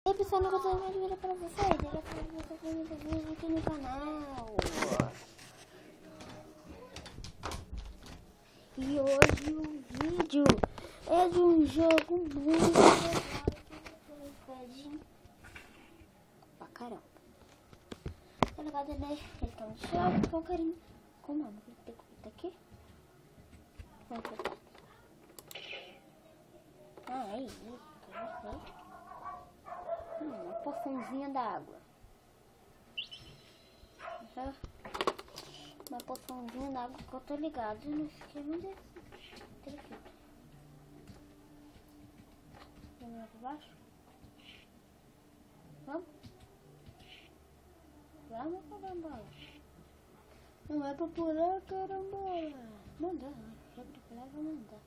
E aí pessoal, eu vou mais vídeo pra vocês. Eu vou fazer muito vídeo aqui no canal. E hoje o vídeo é de um jogo muito legal que vocês pedem pra caramba. Tá ligado, né? Eles estão de choque com carinho. Como é? Vou ter que botar aqui. Vamos botar. Ah, é isso. Eu não sei. Uma poçãozinha d'água. Uma poçãozinha d'água que eu tô ligado. Não sei onde é esse. Vamos lá pra baixo? Vamos? Vamos, carambola. Não é pra pular, carambola. Manda. Já pra pular, vou mandar.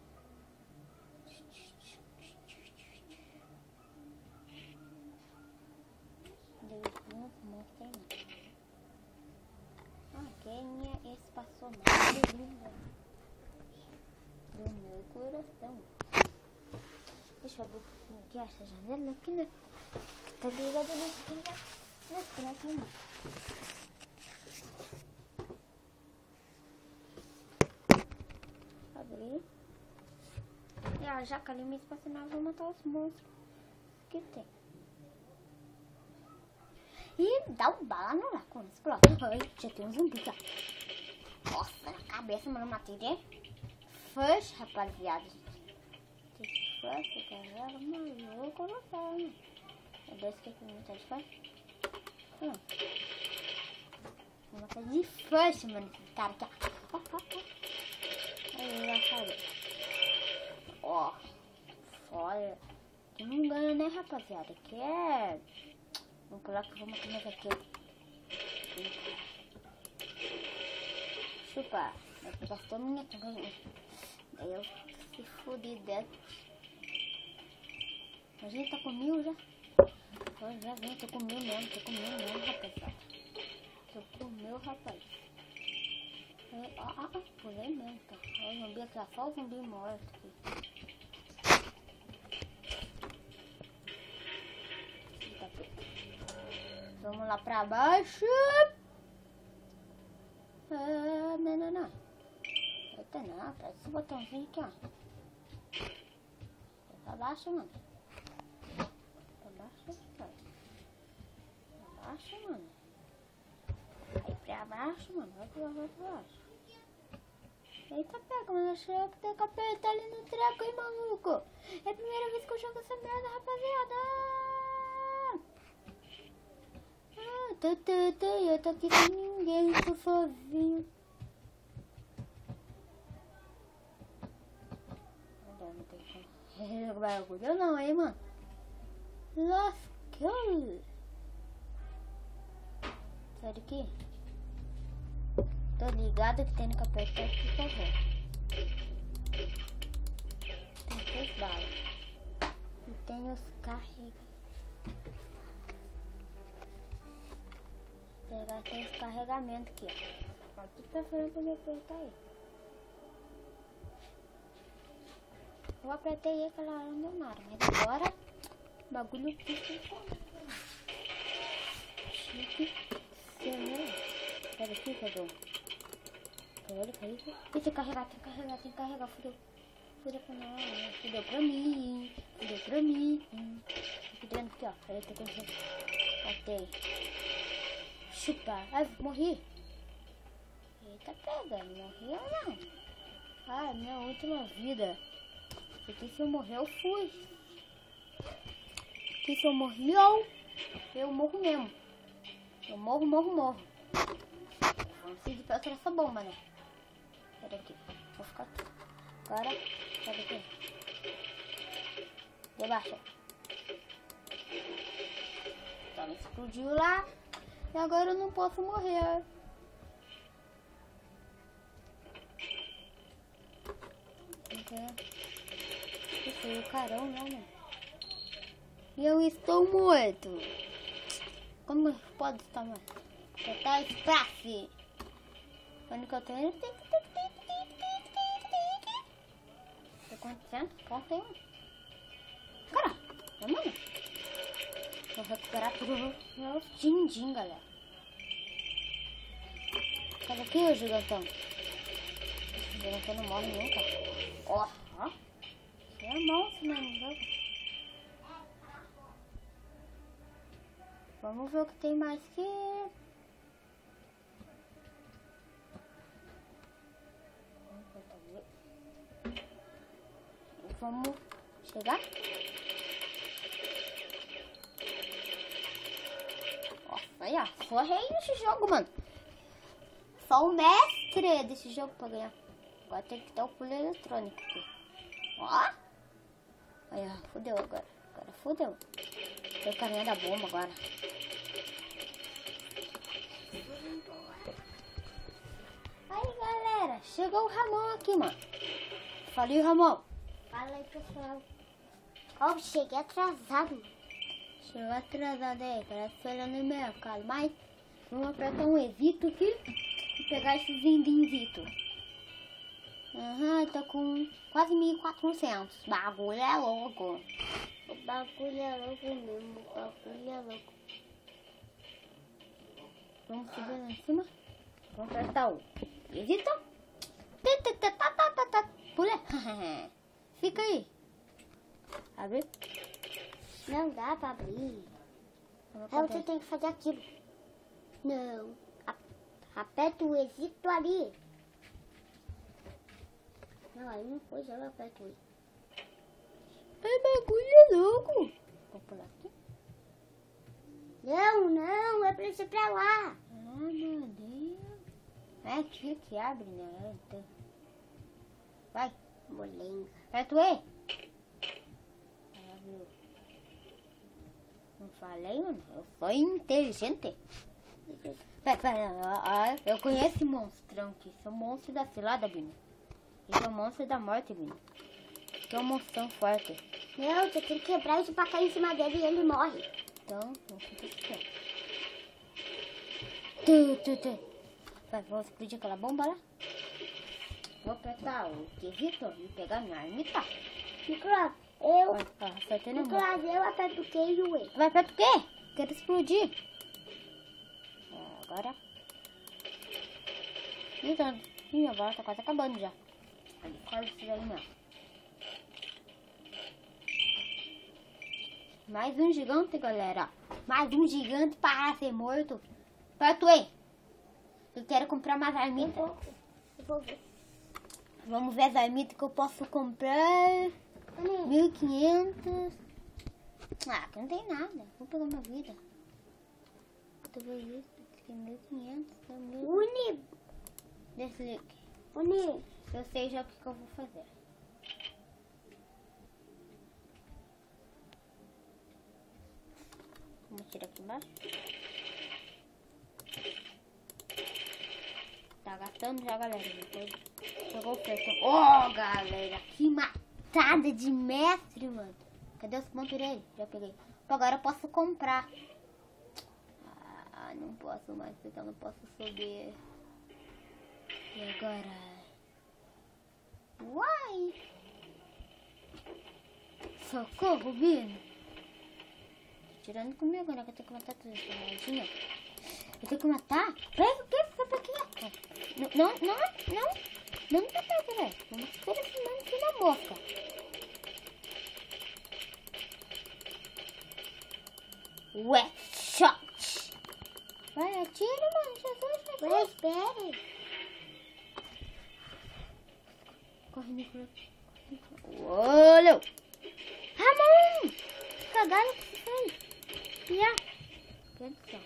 Quem espaçonave linda do meu coração. Deixa eu abrir um pouquinho aqui essa janela aqui, né? Que tá ligada nesse aqui, né? Abri. E a jaca ali me espaçonave vai matar os monstros que tem. E dá um bala no lá quando explode. Ai, já tem um zumbi lá. Nossa, na cabeça, mano, matei de first, rapaziada. First, cara, maluco, não sei, né? É dois que aqui não tá de first. Vou matar de first, mano, esse cara aqui, ó. Aí, vai sair. Ó, foda. Que não ganha, né, rapaziada? Que é... Vamos pular que eu vou matar mais aqui. Chupa. Eu gastou minha também. Daí eu se fodi dela. A gente tá com 1000 já. Já vem, tô com 1000 mesmo, rapaziada. Tô com 1000, rapaz. Pulei mesmo, tá. Olha o zumbi aqui, só o zumbi morto aqui. Vamos lá pra baixo. Não. Eita, não. Aperta esse botãozinho aqui, ó. Pra baixo, mano. Pra baixo, cara. Pra baixo, mano. Aí pra baixo, mano. Vai pra baixo. Eita, pega, mano. Achei que tem que apertar ali no treco, hein, maluco. É a primeira vez que eu jogo essa merda, rapaziada. Eu tô aqui sem ninguém, tô sozinho. Não tem como bagulho não, hein, mano. Lascou. Sai daqui. Tô ligado que tem que apertar aqui, tá bom. Tem 3 balas. E tem os carregadores. Tem esse carregamento aqui, ó. Aqui pra frente pra me apertar aí. Eu apertei aquela hora não deu nada, mas agora o bagulho fica chique. Pega aqui, cadê? Caiu. Tem que carregar, fudeu. Fudeu pra nós, fudeu pra mim. Fudendo aqui, ó. Peraí, tô conseguindo. Matei. Chupa, ai, morri. Eita, pega, morri ou não? Ah, minha última vida. Porque se eu morrer, eu fui. Porque se eu morrer, eu morro mesmo. Eu morro. Vamos seguir pra outra essa bomba, né? Pera aqui, vou ficar aqui. Agora, pera aqui. Debaixa. Então, explodiu lá. E agora eu não posso morrer. Esse foi o carão, né, mano? E eu estou morto. Como pode estar morto? Já tá espaço. Quando que eu tô indo? Tô acontecendo? Ponto aí, mano. Cara, mano. Vou recuperar tudo no din-din, galera. Cadê aqui o gigantão? O gigantão não morre nunca. Ó, ó. Você é monstro, né, no jogo. Vamos ver o que tem mais aqui. Vamos chegar. Nossa, aí, ó. Sou rei nesse jogo, mano. Sou o mestre desse jogo pra ganhar. Agora tem que dar o pulo eletrônico aqui. Ó. Aí, ó. Fudeu agora. Agora fudeu. Tem o carinha da bomba agora. Aí, galera. Chegou o Ramon aqui, mano. Falei, Ramon. Fala aí, pessoal. Ó, cheguei atrasado. Chegou atrasado aí, parece que foi lá no mercado. Mas vamos apertar um evito aqui e pegar esses indinzitos. Aham, tô com quase 1.400. Bagulho é louco. O bagulho é louco mesmo. O bagulho é louco. Vamos subir lá em cima. Vamos apertar o evito. Pula. Fica aí. Abre. Não dá pra abrir. Aí você tem que fazer aquilo. Não. Aperta o exito ali. Não, aí não foi, já aperta o exito. É bagulho é louco. Vou pular aqui. Não, não, é pra você ir pra lá. Ah, meu Deus. É aqui que abre, né? Então. Vai. Molenga. Aperta o E. Abriu. Não falei, mano. Eu sou inteligente. Pera. Eu conheço esse monstrão aqui. Esse é o monstro da cilada, Bino. Esse é o monstro da morte, Bino. Esse é um monstrão forte. Não, você tem que quebrar isso pra cair em cima dele e ele morre. Então, vamos fazer isso aqui. Vai, vamos explodir aquela bomba lá. Vou apertar o quesito e pegar minha armita. Nicolas, Acertei na mão. Nicolas, eu aperto o Q e o E. Vai apertar o quê? Quero explodir. Agora. Então, minha bola tá quase acabando já. Olha isso daí, meu. Mais um gigante, galera. Mais um gigante para ser morto. Aperta o E. Eu quero comprar mais armitas. Eu vou ver. Vamos ver as armitas que eu posso comprar. 1.500. Ah, aqui não tem nada. Vou pegar minha vida. Tu vê isso? Aqui é 1.500. Tá 1.000. Uni. Desligue. Uni. Eu sei já o que eu vou fazer. Vamos tirar aqui embaixo. Tá gastando já, galera. Depois pegou o cartão. Oh, galera, que matada de mestre, mano. Cadê os pontos dele? Já peguei. Agora eu posso comprar. Ah, não posso mais, porque eu não posso subir. E agora? Uai! Socorro, Bino. Tirando comigo, né? Que eu tenho que matar tudo isso, imagina. Eu tenho que matar? Pega o quê? Fica pra aqui. Não tá perto, velho. Vamos esperar esse mano aqui na mosca. Ué, shot. Vai, atira, mano. Jesus, Ué, espere. Corre, Nicolas. Olha! Ramon! Cagada que você fez. Já. Atenção.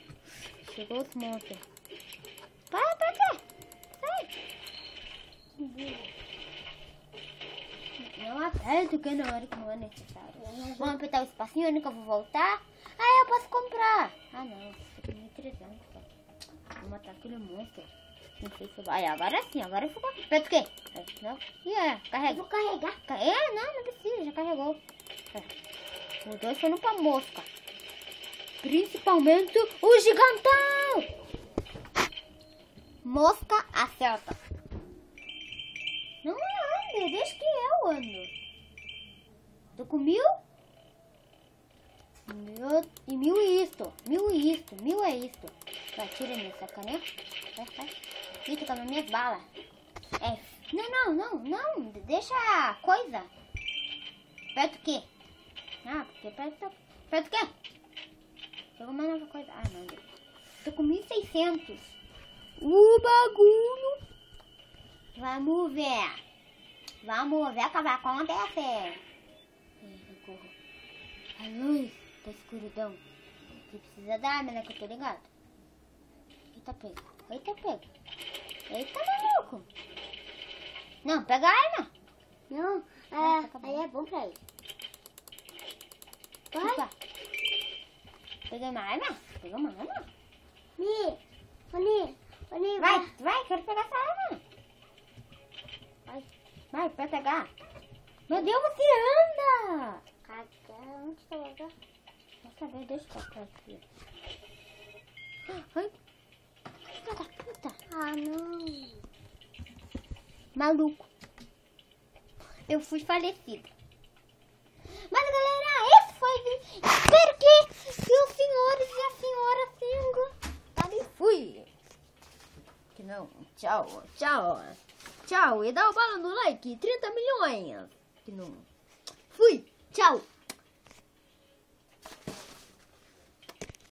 Chegou os monstros. Para, pra quê? Sai. Não aperto que na hora que não é necessário. Vamos apertar o espacinho, onde que eu vou voltar. Ah, eu posso comprar. Ah, não. Isso aqui é 1.300. Vou matar aquele monstro. Não sei se vai. Agora sim, agora ficou. Aperta o quê? Não? Carrega. Vou carregar. Não precisa, já carregou. Os dois foram pra mosca. Principalmente o gigantão. Mosca acerta. Não anda, deixa que eu ando. Tô com 1.000? E 1000 é isto. 1000 é isto. 1000 é isto. Vai, tira minha sacaneia. Vai. Isso, com as minhas balas. É. Não. Deixa a coisa. Perto o quê? Ah, porque perto o quê? Pegou mais nova coisa. Ah, não. Tô com 1600. O bagulho. Vamos ver o que vai acontecer. Socorro. A luz da escuridão. Que precisa da arma, né? Que eu tô ligado. Eita, pega. Eita, maluco. Não, pega a arma. Não, aí é bom pra ele. Vai. Pegou uma arma? Oni, Vai, quero pegar essa arma. Vai, pra pegar. Meu Deus, você anda. Onde tá legal? Quer saber? Deixa eu tocar aqui. Ai, filha da puta. Ah, não. Maluco. Eu fui falecida. Mas, galera, esse foi o vídeo. Espero que os senhores e a senhora tenham gostado. E fui. Que não. Tchau. E dá o bala no like. 30 milhões. Que não. Fui. Tchau.